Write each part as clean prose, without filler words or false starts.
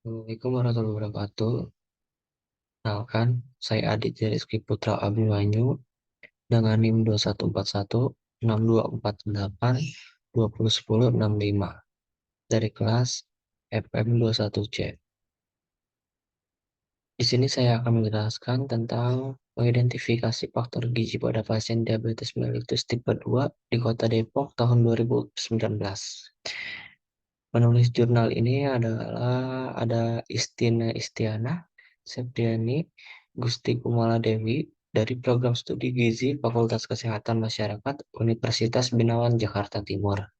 Assalamualaikum warahmatullahi wabarakatuh. Kenalkan, saya Aditya Rizky Putra Abimanyu dengan NIM 2141 6248 201065 dari kelas FM 21C. Di sini saya akan menjelaskan tentang mengidentifikasi faktor gizi pada pasien diabetes mellitus tipe 2 di Kota Depok tahun 2019. Penulis jurnal ini ada Istina Istiana Septriani Gusti Kumala Dewi dari Program Studi Gizi Fakultas Kesehatan Masyarakat Universitas Benawan Jakarta Timur.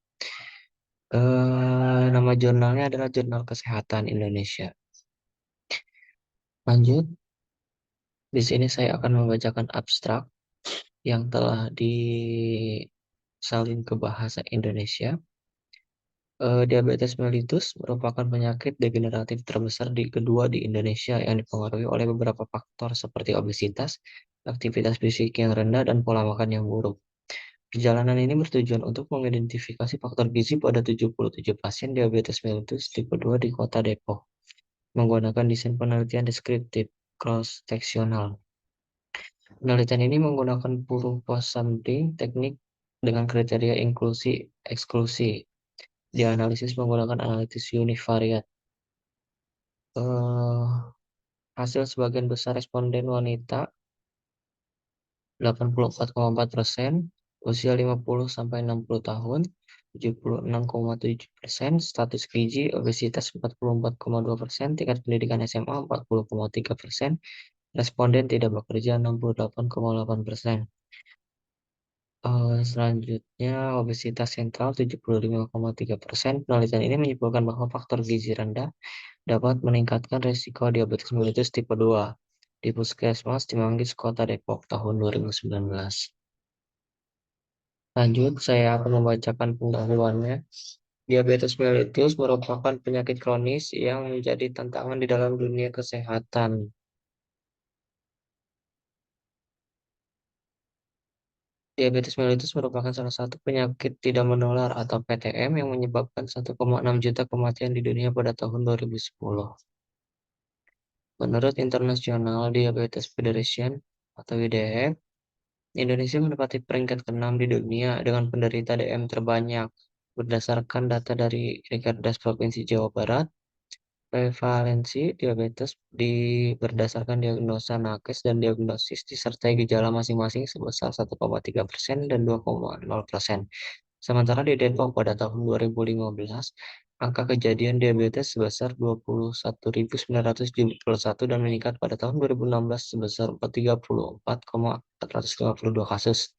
Nama jurnalnya adalah Jurnal Kesehatan Indonesia. Lanjut, di sini saya akan membacakan abstrak yang telah disalin ke bahasa Indonesia. Diabetes mellitus merupakan penyakit degeneratif terbesar kedua di Indonesia yang dipengaruhi oleh beberapa faktor seperti obesitas, aktivitas fisik yang rendah, dan pola makan yang buruk. Perjalanan ini bertujuan untuk mengidentifikasi faktor gizi pada 77 pasien diabetes mellitus tipe 2 di Kota Depok, menggunakan desain penelitian deskriptif cross-seksional. Penelitian ini menggunakan purpose sampling teknik dengan kriteria inklusi-eksklusi. Dianalisis menggunakan analisis univariat. Eh, Hasil sebagian besar responden wanita 84,4%, usia 50-60 tahun 76,7%, status gizi obesitas 44,2%, tingkat pendidikan SMA 40,3%, responden tidak bekerja 68,8%. Selanjutnya obesitas sentral 75,3%. Penelitian ini menyimpulkan bahwa faktor gizi rendah dapat meningkatkan risiko diabetes mellitus tipe 2 di Puskesmas Cimanggis, Kota Depok tahun 2019. Lanjut, saya akan membacakan pendahuluannya. Diabetes mellitus merupakan penyakit kronis yang menjadi tantangan di dalam dunia kesehatan. Diabetes mellitus merupakan salah satu penyakit tidak menular atau PTM yang menyebabkan 1,6 juta kematian di dunia pada tahun 2010. Menurut International Diabetes Federation atau IDF, Indonesia menempati peringkat ke-6 di dunia dengan penderita DM terbanyak. Berdasarkan data dari Rikerdas Provinsi Jawa Barat, prevalensi diabetes berdasarkan diagnosa nakes dan diagnosis disertai gejala masing-masing sebesar 1,3% dan 2,0%. Sementara di Depok pada tahun 2015, angka kejadian diabetes sebesar 21.971 dan meningkat pada tahun 2016 sebesar 34,452 kasus.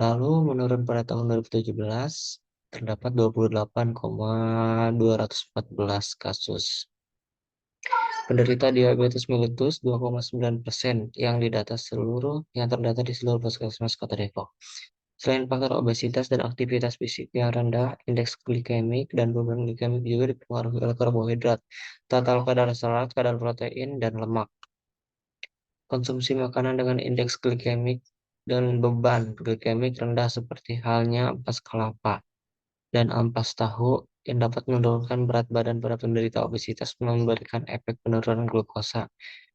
Lalu menurun pada tahun 2017, terdapat 28,214 kasus. Penderita diabetes mellitus 2,9% yang terdata di seluruh puskesmas Kota Depok. Selain faktor obesitas dan aktivitas fisik yang rendah, indeks glikemik dan beban glikemik juga dipengaruhi oleh karbohidrat, total kadar serat, kadar protein, dan lemak. Konsumsi makanan dengan indeks glikemik dan beban glikemik rendah seperti halnya ampas kelapa dan ampas tahu yang dapat menurunkan berat badan pada penderita obesitas memberikan efek penurunan glukosa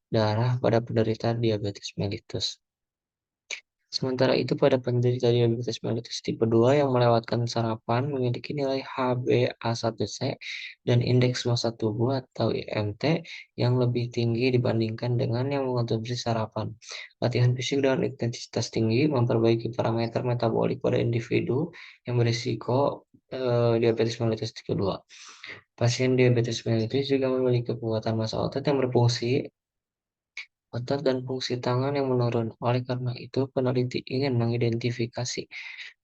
darah pada penderita diabetes mellitus. Sementara itu, pada penderita diabetes mellitus tipe 2 yang melewatkan sarapan memiliki nilai HbA1c dan indeks massa tubuh atau IMT yang lebih tinggi dibandingkan dengan yang mengonsumsi sarapan. Latihan fisik dengan intensitas tinggi memperbaiki parameter metabolik pada individu yang berisiko diabetes mellitus tipe 2. Pasien diabetes mellitus juga memiliki kekuatan massa otot yang berfungsi otot dan fungsi tangan yang menurun. Oleh karena itu, peneliti ingin mengidentifikasi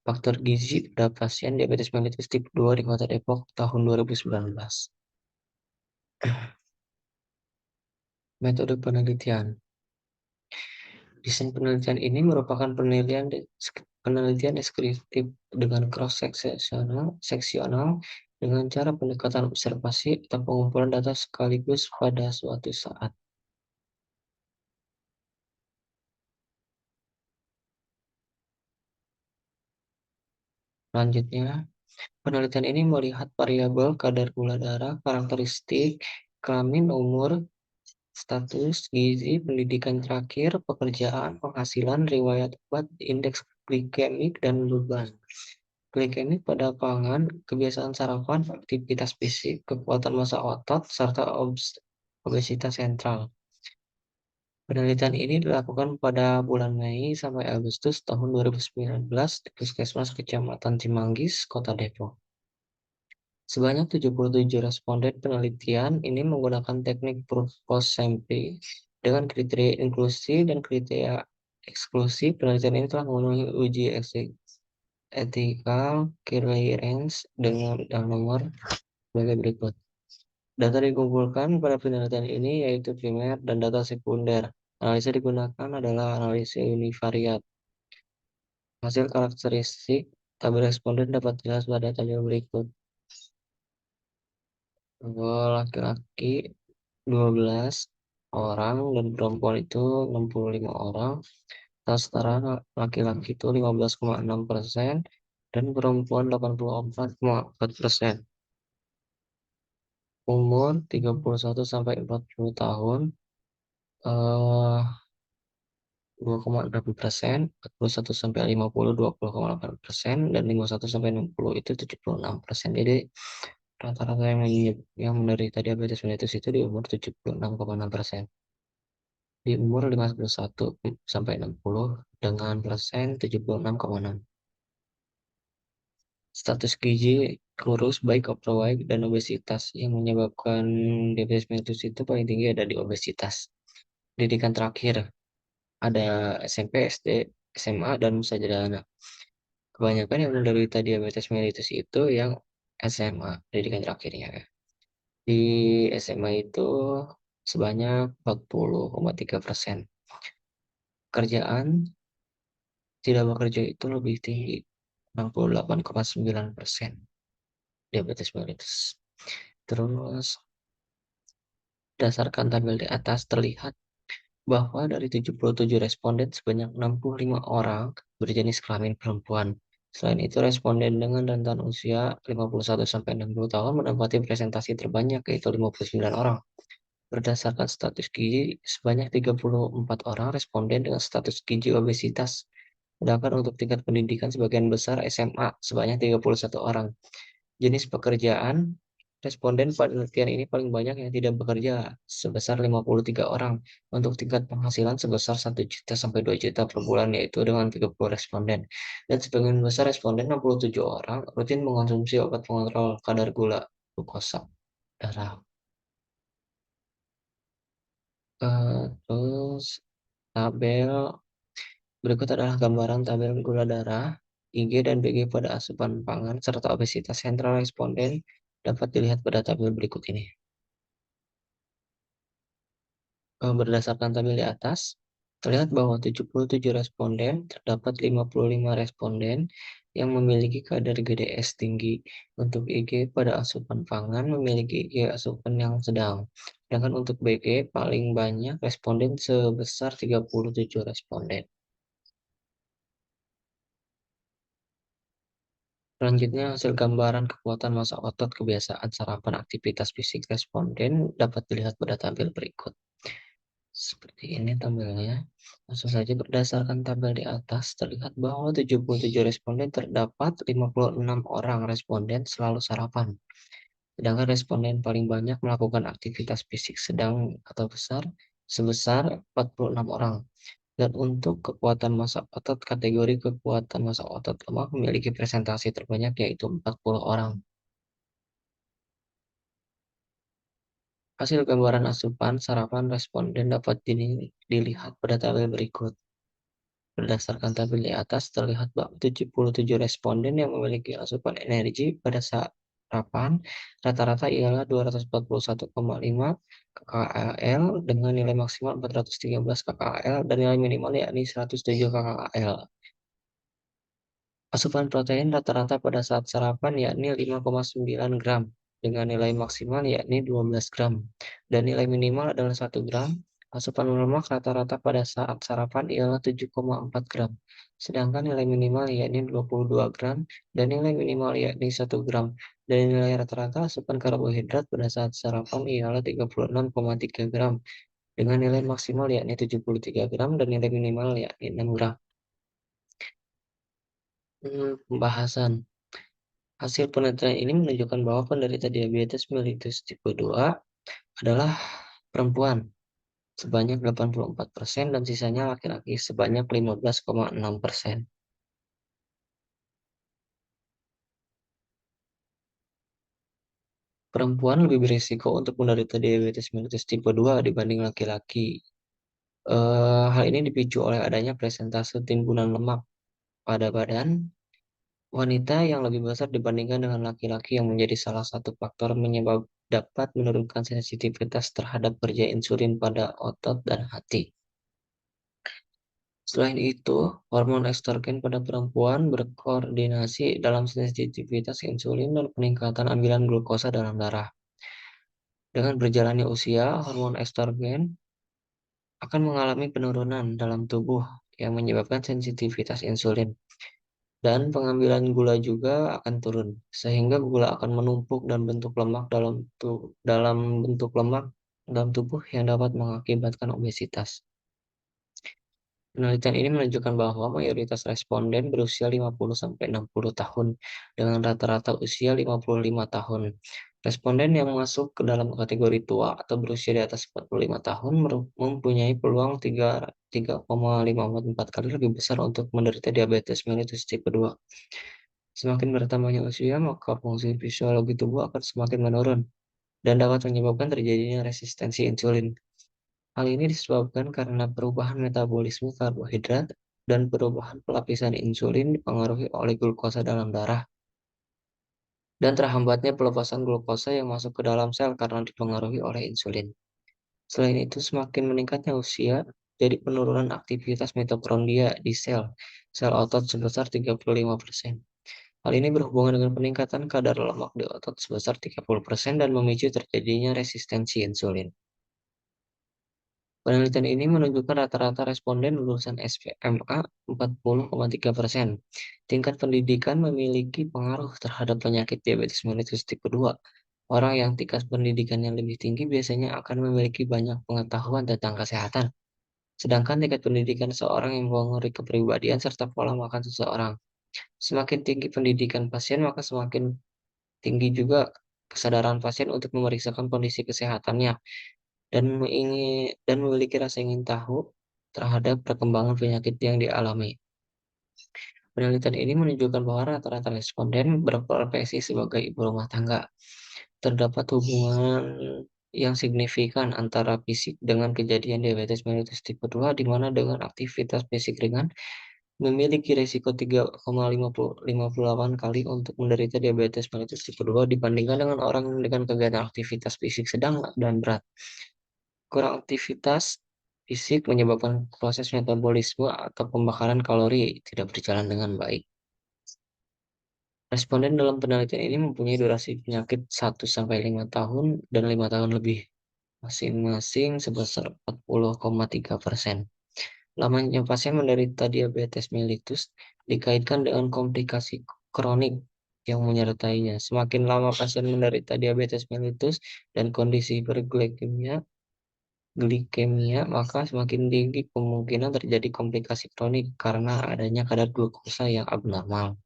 faktor gizi pada pasien diabetes mellitus tipe 2 di Kota Depok tahun 2019. Metode penelitian. Desain penelitian ini merupakan penelitian deskriptif dengan cross-seksional dengan cara pendekatan observasi atau pengumpulan data sekaligus pada suatu saat. Selanjutnya, penelitian ini melihat variabel kadar gula darah, karakteristik kelamin, umur, status gizi, pendidikan terakhir, pekerjaan, penghasilan, riwayat obat, indeks glikemik, dan beban. Glikemik pada pangan, kebiasaan sarapan, aktivitas fisik, kekuatan massa otot, serta obesitas sentral. Penelitian ini dilakukan pada bulan Mei sampai Agustus tahun 2019 di Puskesmas Kecamatan Cimanggis, Kota Depok. Sebanyak 77 responden penelitian ini menggunakan teknik proof post sampling dengan kriteria inklusi dan kriteria eksklusi. Penelitian ini telah memenuhi uji ethical clearance dengan nomor sebagai berikut. Data dikumpulkan pada penelitian ini yaitu primer dan data sekunder. Analisa digunakan adalah analisis univariat. Hasil karakteristik tabel responden dapat dilihat pada tabel berikut. Laki-laki 12 orang dan perempuan itu 65 orang. Setara laki-laki itu 15,6% dan perempuan 84,4%. Umur 31 sampai 40 tahun 2,6%, 41 sampai 50 20,8%, dan 51 sampai 60 itu 76%. Jadi rata-rata yang menderita diabetes mellitus itu di umur 76,6%. Di umur 51 sampai 60 dengan persen 76,6. Status gizi kurus, baik overweight, dan obesitas yang menyebabkan diabetes mellitus itu paling tinggi ada di obesitas. Pendidikan terakhir ada SMP, SD, SMA, dan sarjana. Kebanyakan yang menderita diabetes mellitus itu yang SMA, pendidikan terakhirnya. Di SMA itu sebanyak 40,3%. Kerjaan tidak bekerja itu lebih tinggi, 68,9% diabetes mellitus. Terus, berdasarkan tabel di atas terlihat bahwa dari 77 responden sebanyak 65 orang berjenis kelamin perempuan. Selain itu, responden dengan rentan usia 51 sampai 60 tahun menempati presentasi terbanyak yaitu 59 orang. Berdasarkan status gizi, sebanyak 34 orang responden dengan status gizi obesitas. Sedangkan untuk tingkat pendidikan sebagian besar SMA sebanyak 31 orang. Jenis pekerjaan, responden pada penelitian ini paling banyak yang tidak bekerja sebesar 53 orang. Untuk tingkat penghasilan sebesar 1 juta sampai 2 juta per bulan yaitu dengan 30 responden. Dan sebagian besar responden 67 orang rutin mengonsumsi obat pengontrol kadar gula glukosa darah. Terus tabel berikut adalah gambaran tabel gula darah, IG dan BG pada asupan pangan serta obesitas sentral responden dapat dilihat pada tabel berikut ini. Berdasarkan tabel di atas, terlihat bahwa 77 responden terdapat 55 responden yang memiliki kadar GDS tinggi. Untuk IG pada asupan pangan memiliki IG asupan yang sedang. Sedangkan untuk BG paling banyak responden sebesar 37 responden. Selanjutnya, hasil gambaran kekuatan massa otot, kebiasaan sarapan, aktivitas fisik responden dapat dilihat pada tabel berikut. Seperti ini tabelnya. Langsung saja berdasarkan tabel di atas, terlihat bahwa 77 responden terdapat 56 orang responden selalu sarapan. Sedangkan responden paling banyak melakukan aktivitas fisik sedang atau besar sebesar 46 orang. Dan untuk kekuatan massa otot, kategori kekuatan massa otot lemah memiliki presentasi terbanyak yaitu 40 orang. Hasil gambaran asupan sarapan responden dapat dilihat pada tabel berikut. Berdasarkan tabel di atas, terlihat bahwa 77 responden yang memiliki asupan energi pada sarapan rata-rata ialah 241,5 kcal dengan nilai maksimal 413 kcal dan nilai minimal yakni 107 kcal. Asupan protein rata-rata pada saat sarapan yakni 5,9 gram dengan nilai maksimal yakni 12 gram dan nilai minimal adalah 1 gram Asupan lemak rata-rata pada saat sarapan ialah 7,4 gram, sedangkan nilai minimal yakni 22 gram dan nilai minimal yakni 1 gram. Dan nilai rata-rata asupan karbohidrat pada saat sarapan ialah 36,3 gram, dengan nilai maksimal yakni 73 gram dan nilai minimal yakni 6 gram. Pembahasan. Hasil penelitian ini menunjukkan bahwa penderita diabetes mellitus tipe 2 adalah perempuan sebanyak 84% dan sisanya laki-laki sebanyak 15,6%. Perempuan lebih berisiko untuk menderita diabetes mellitus tipe 2 dibanding laki-laki. Hal ini dipicu oleh adanya presentase timbunan lemak pada badan wanita yang lebih besar dibandingkan dengan laki-laki yang menjadi salah satu faktor penyebab dapat menurunkan sensitivitas terhadap kerja insulin pada otot dan hati. Selain itu, hormon estrogen pada perempuan berkoordinasi dalam sensitivitas insulin dan peningkatan ambilan glukosa dalam darah. Dengan berjalannya usia, hormon estrogen akan mengalami penurunan dalam tubuh yang menyebabkan sensitivitas insulin. Dan pengambilan gula juga akan turun, sehingga gula akan menumpuk dan bentuk lemak dalam bentuk lemak dalam tubuh yang dapat mengakibatkan obesitas. Penelitian ini menunjukkan bahwa mayoritas responden berusia 50-60 tahun, dengan rata-rata usia 55 tahun. Responden yang masuk ke dalam kategori tua atau berusia di atas 45 tahun mempunyai peluang 3,54 kali lebih besar untuk menderita diabetes mellitus tipe 2. Semakin bertambahnya usia, maka fungsi fisiologi tubuh akan semakin menurun dan dapat menyebabkan terjadinya resistensi insulin. Hal ini disebabkan karena perubahan metabolisme karbohidrat dan perubahan pelapisan insulin dipengaruhi oleh glukosa dalam darah dan terhambatnya pelepasan glukosa yang masuk ke dalam sel karena dipengaruhi oleh insulin. Selain itu, semakin meningkatnya usia, jadi penurunan aktivitas mitokondria di sel otot sebesar 35%. Hal ini berhubungan dengan peningkatan kadar lemak di otot sebesar 30% dan memicu terjadinya resistensi insulin. Penelitian ini menunjukkan rata-rata responden lulusan SMA 40,3%. Tingkat pendidikan memiliki pengaruh terhadap penyakit diabetes mellitus tipe 2. Orang yang tingkat pendidikannya lebih tinggi biasanya akan memiliki banyak pengetahuan tentang kesehatan. Sedangkan tingkat pendidikan seorang yang mempengaruhi kepribadian serta pola makan seseorang. Semakin tinggi pendidikan pasien, maka semakin tinggi juga kesadaran pasien untuk memeriksakan kondisi kesehatannya dan memiliki rasa ingin tahu terhadap perkembangan penyakit yang dialami. Penelitian ini menunjukkan bahwa rata-rata responden berprofesi sebagai ibu rumah tangga. Terdapat hubungan yang signifikan antara fisik dengan kejadian diabetes mellitus tipe 2, di mana dengan aktivitas fisik ringan memiliki risiko 3,58 kali untuk menderita diabetes mellitus tipe 2 dibandingkan dengan orang dengan kegiatan aktivitas fisik sedang dan berat. Kurang aktivitas fisik menyebabkan proses metabolisme atau pembakaran kalori tidak berjalan dengan baik. Responden dalam penelitian ini mempunyai durasi penyakit 1-5 tahun dan 5 tahun lebih, masing-masing sebesar 40,3%. Lamanya pasien menderita diabetes mellitus dikaitkan dengan komplikasi kronik yang menyertainya. Semakin lama pasien menderita diabetes mellitus dan kondisi glikemia, maka semakin tinggi kemungkinan terjadi komplikasi kronik karena adanya kadar glukosa yang abnormal.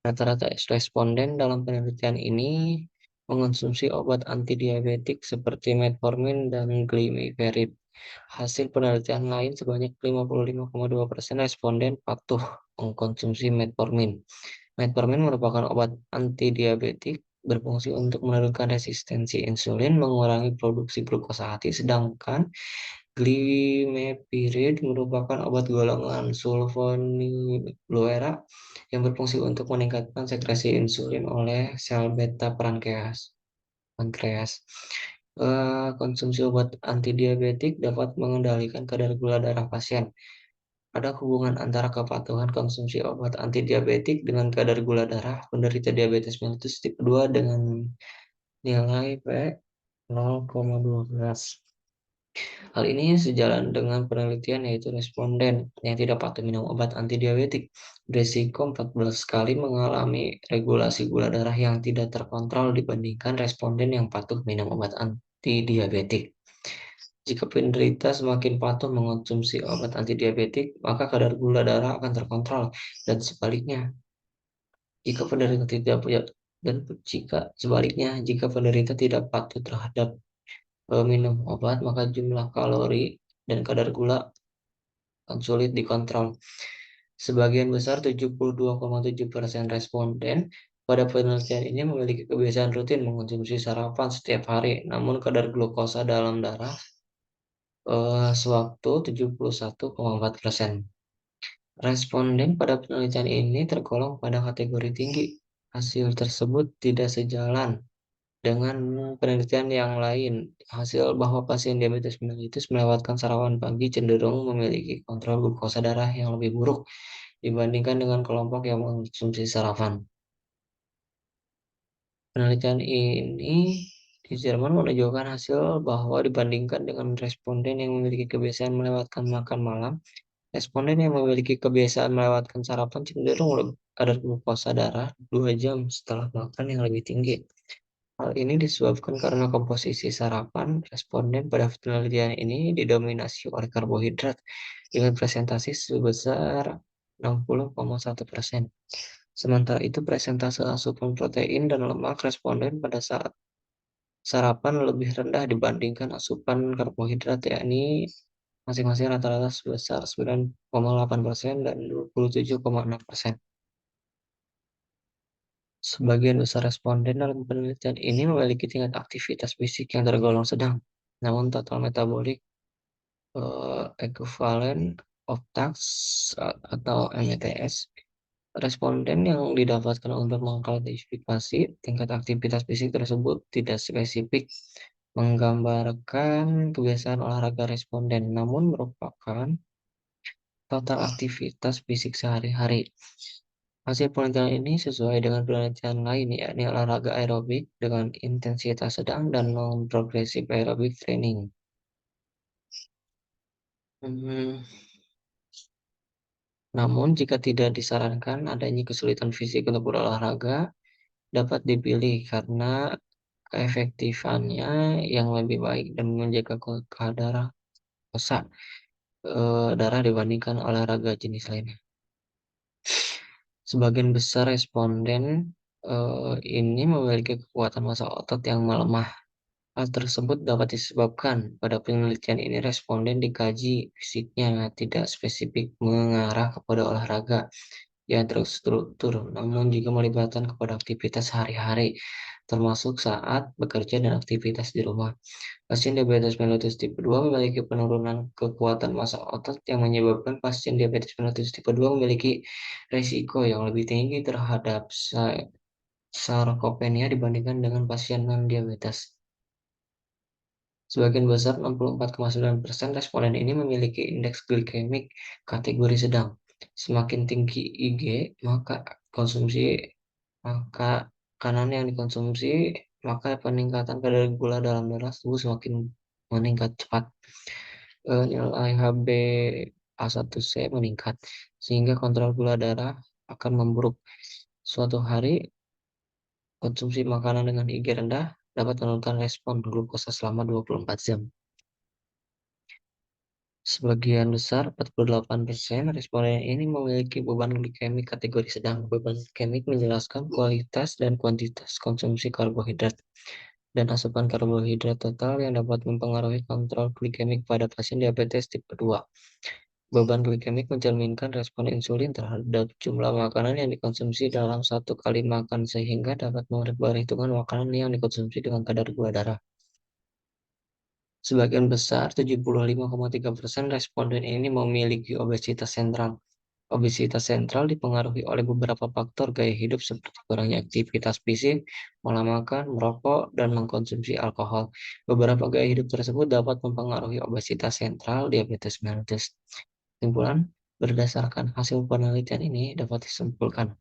Rata-rata responden dalam penelitian ini mengonsumsi obat antidiabetik seperti metformin dan glimepiride. Hasil penelitian lain sebanyak 55,2% responden patuh mengkonsumsi metformin. Metformin merupakan obat antidiabetik berfungsi untuk menurunkan resistensi insulin, mengurangi produksi glukosa hati, sedangkan glimepiride merupakan obat golongan sulfonylurea yang berfungsi untuk meningkatkan sekresi insulin oleh sel beta pankreas. Konsumsi obat antidiabetik dapat mengendalikan kadar gula darah pasien. Ada hubungan antara kepatuhan konsumsi obat antidiabetik dengan kadar gula darah penderita diabetes mellitus tipe 2 dengan nilai P 0,12. Hal ini sejalan dengan penelitian yaitu responden yang tidak patuh minum obat antidiabetik berisiko 14 kali mengalami regulasi gula darah yang tidak terkontrol dibandingkan responden yang patuh minum obat antidiabetik. Jika penderita semakin patuh mengonsumsi obat antidiabetik, maka kadar gula darah akan terkontrol dan sebaliknya. Jika penderita tidak punya dan jika penderita tidak patuh terhadap minum obat, maka jumlah kalori dan kadar gula akan sulit dikontrol. Sebagian besar 72,7% responden pada penelitian ini memiliki kebiasaan rutin mengonsumsi sarapan setiap hari, namun kadar glukosa dalam darah sewaktu 71,4%. Responden pada penelitian ini tergolong pada kategori tinggi. Hasil tersebut tidak sejalan dengan penelitian yang lain. Hasil bahwa pasien diabetes mellitus melewatkan sarapan pagi cenderung memiliki kontrol glukosa darah yang lebih buruk dibandingkan dengan kelompok yang mengonsumsi sarapan. Penelitian ini di Jerman menunjukkan hasil bahwa dibandingkan dengan responden yang memiliki kebiasaan melewatkan makan malam, responden yang memiliki kebiasaan melewatkan sarapan cenderung kadar glukosa darah 2 jam setelah makan yang lebih tinggi. Hal ini disebabkan karena komposisi sarapan responden pada penelitian ini didominasi oleh karbohidrat dengan presentasi sebesar 60,1%. Sementara itu, presentase asupan protein dan lemak responden pada saat sarapan lebih rendah dibandingkan asupan karbohidrat, yakni masing-masing rata-rata sebesar 9,8% dan 27,6%. Sebagian besar responden dalam penelitian ini memiliki tingkat aktivitas fisik yang tergolong sedang, namun total metabolic equivalent of tasks atau METS responden yang didapatkan untuk mengklasifikasi tingkat aktivitas fisik tersebut tidak spesifik menggambarkan kebiasaan olahraga responden, namun merupakan total aktivitas fisik sehari-hari. Hasil penelitian ini sesuai dengan penelitian lain, yakni olahraga aerobik dengan intensitas sedang dan non-progressive aerobic training. Namun, jika tidak disarankan adanya kesulitan fisik untuk berolahraga, dapat dipilih karena keefektifannya yang lebih baik dan menjaga kadar kosa darah dibandingkan olahraga jenis lainnya. Sebagian besar responden ini memiliki kekuatan massa otot yang melemah. Hal tersebut dapat disebabkan pada penelitian ini responden dikaji fisiknya tidak spesifik mengarah kepada olahraga yang terstruktur, namun juga melibatkan kepada aktivitas sehari-hari, termasuk saat bekerja dan aktivitas di rumah. Pasien diabetes mellitus tipe 2 memiliki penurunan kekuatan massa otot yang menyebabkan pasien diabetes mellitus tipe 2 memiliki risiko yang lebih tinggi terhadap sarkopenia dibandingkan dengan pasien non-diabetes. Sebagian besar 64,9% responden ini memiliki indeks glikemik kategori sedang. Semakin tinggi IG, maka makanan yang dikonsumsi, maka peningkatan kadar gula dalam darah tubuh semakin meningkat cepat. Nilai HbA1c meningkat, sehingga kontrol gula darah akan memburuk. Suatu hari, konsumsi makanan dengan IG rendah dapat menurunkan respon glukosa selama 24 jam. Sebagian besar, 48% responden ini memiliki beban glikemik kategori sedang. Beban glikemik menjelaskan kualitas dan kuantitas konsumsi karbohidrat dan asupan karbohidrat total yang dapat mempengaruhi kontrol glikemik pada pasien diabetes tipe 2. Beban glikemik mencerminkan respon insulin terhadap jumlah makanan yang dikonsumsi dalam satu kali makan sehingga dapat memperhitungkan makanan yang dikonsumsi dengan kadar gula darah. Sebagian besar, 75,3% responden ini memiliki obesitas sentral. Obesitas sentral dipengaruhi oleh beberapa faktor gaya hidup seperti kurangnya aktivitas fisik, pola makan, merokok, dan mengkonsumsi alkohol. Beberapa gaya hidup tersebut dapat mempengaruhi obesitas sentral diabetes mellitus. Kesimpulan, berdasarkan hasil penelitian ini dapat disimpulkan,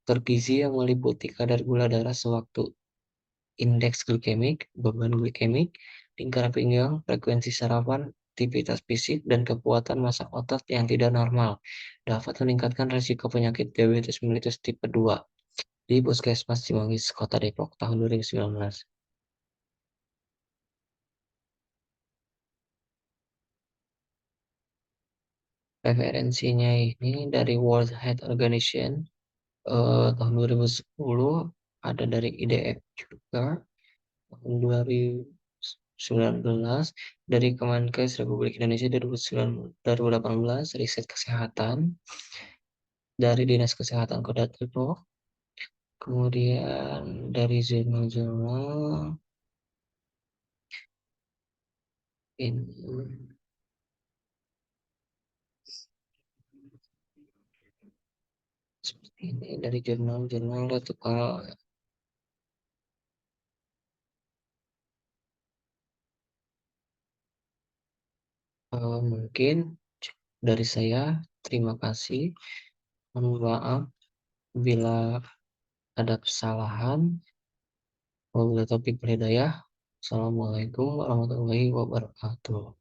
tergizi yang meliputi kadar gula darah sewaktu, indeks glikemik, beban glikemik, lingkar pinggang, frekuensi sarapan, aktivitas fisik, dan kekuatan massa otot yang tidak normal dapat meningkatkan risiko penyakit diabetes mellitus tipe 2 di Puskesmas Cimanggis, Kota Depok tahun 2019. Referensinya ini dari World Health Organization tahun 2010, ada dari IDF juga tahun 2019, dari Kemenkes Republik Indonesia 2018, riset kesehatan dari Dinas Kesehatan Kota Depok, kemudian dari jurnal-jurnal ini seperti ini, dari jurnal-jurnal itu kalau mungkin dari saya terima kasih. Mohon maaf bila ada kesalahan. Wabillahi taufiq wal hidayah. Assalamualaikum warahmatullahi wabarakatuh.